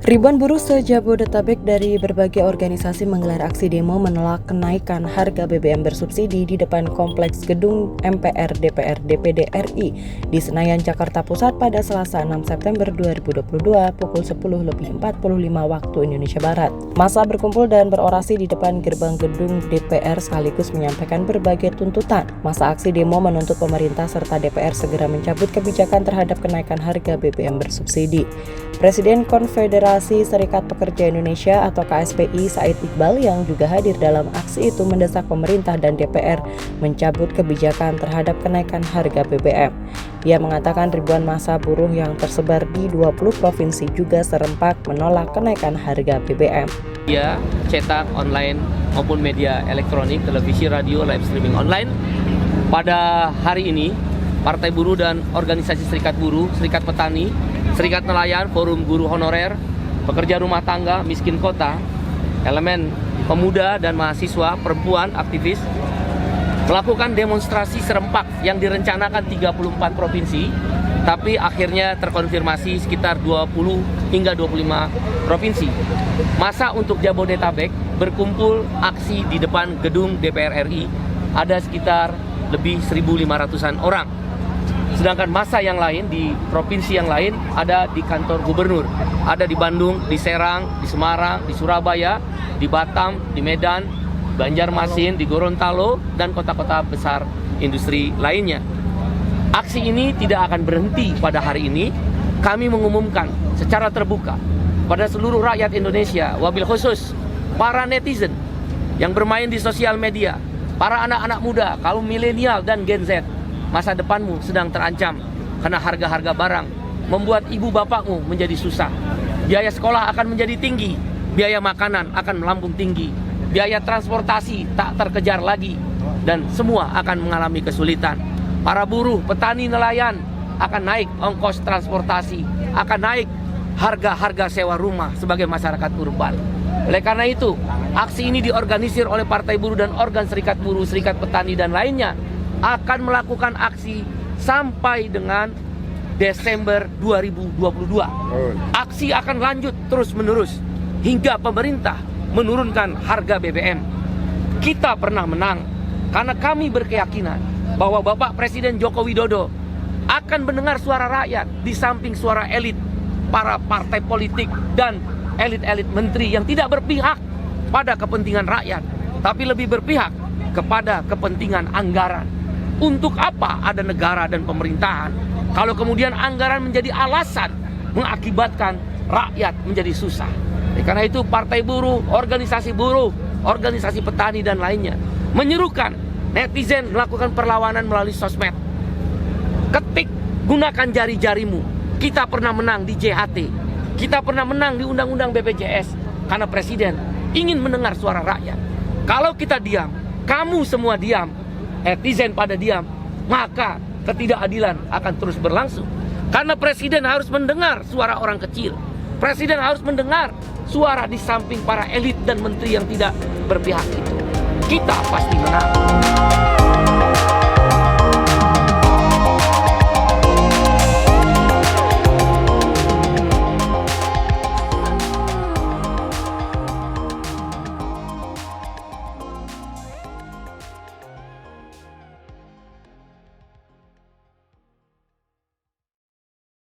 Ribuan buruh se-Jabodetabek dari berbagai organisasi menggelar aksi demo menolak kenaikan harga BBM bersubsidi di depan Kompleks Gedung MPR DPR DPD RI di Senayan, Jakarta Pusat pada Selasa 6 September 2022 pukul 10.45 waktu Indonesia Barat. Massa berkumpul dan berorasi di depan gerbang gedung DPR sekaligus menyampaikan berbagai tuntutan. Massa aksi demo menuntut pemerintah serta DPR segera mencabut kebijakan terhadap kenaikan harga BBM bersubsidi. Presiden Konfederasi Serikat Pekerja Indonesia atau KSPI Said Iqbal yang juga hadir dalam aksi itu mendesak pemerintah dan DPR mencabut kebijakan terhadap kenaikan harga BBM. Ia mengatakan ribuan massa buruh yang tersebar di 20 provinsi juga serempak menolak kenaikan harga BBM. Media cetak, online maupun media elektronik, televisi, radio, live streaming online. Pada hari ini, Partai Buruh dan Organisasi Serikat Buruh, Serikat Petani, Serikat Nelayan, Forum Guru Honorer, Pekerja Rumah Tangga, Miskin Kota, elemen pemuda dan mahasiswa, perempuan, aktivis melakukan demonstrasi serempak yang direncanakan 34 provinsi, tapi akhirnya terkonfirmasi sekitar 20 hingga 25 provinsi. Massa untuk Jabodetabek berkumpul aksi di depan gedung DPR RI ada sekitar lebih 1.500-an orang. Sedangkan massa yang lain di provinsi yang lain ada di kantor gubernur, ada di Bandung, di Serang, di Semarang, di Surabaya, di Batam, di Medan, Banjarmasin, di Gorontalo, dan kota-kota besar industri lainnya. Aksi ini tidak akan berhenti pada hari ini. Kami mengumumkan secara terbuka pada seluruh rakyat Indonesia, wabil khusus para netizen yang bermain di sosial media, para anak-anak muda, kaum milenial dan Gen Z, masa depanmu sedang terancam karena harga-harga barang membuat ibu bapakmu menjadi susah. Biaya sekolah akan menjadi tinggi, biaya makanan akan melambung tinggi, biaya transportasi tak terkejar lagi, dan semua akan mengalami kesulitan. Para buruh, petani, nelayan akan naik ongkos transportasi, akan naik harga-harga sewa rumah sebagai masyarakat urban. Oleh karena itu, aksi ini diorganisir oleh Partai Buruh dan organ Serikat Buruh, Serikat Petani, dan lainnya akan melakukan aksi sampai dengan Desember 2022. Aksi akan lanjut terus-menerus hingga pemerintah menurunkan harga BBM. Kita pernah menang karena kami berkeyakinan bahwa Bapak Presiden Joko Widodo akan mendengar suara rakyat di samping suara elit, para partai politik dan elit-elit menteri yang tidak berpihak pada kepentingan rakyat, tapi lebih berpihak kepada kepentingan anggaran. Untuk apa ada negara dan pemerintahan kalau kemudian anggaran menjadi alasan mengakibatkan rakyat menjadi susah? Karena itu Partai Buruh, organisasi petani dan lainnya menyerukan netizen melakukan perlawanan melalui sosmed. Ketik, gunakan jari-jarimu. Kita pernah menang di JHT, kita pernah menang di Undang-Undang BPJS karena Presiden ingin mendengar suara rakyat. Kalau kita diam, kamu semua diam, netizen pada diam, maka ketidakadilan akan terus berlangsung. Karena Presiden harus mendengar suara orang kecil. Presiden harus mendengar suara di samping para elit dan menteri yang tidak berpihak itu. Kita pasti menang.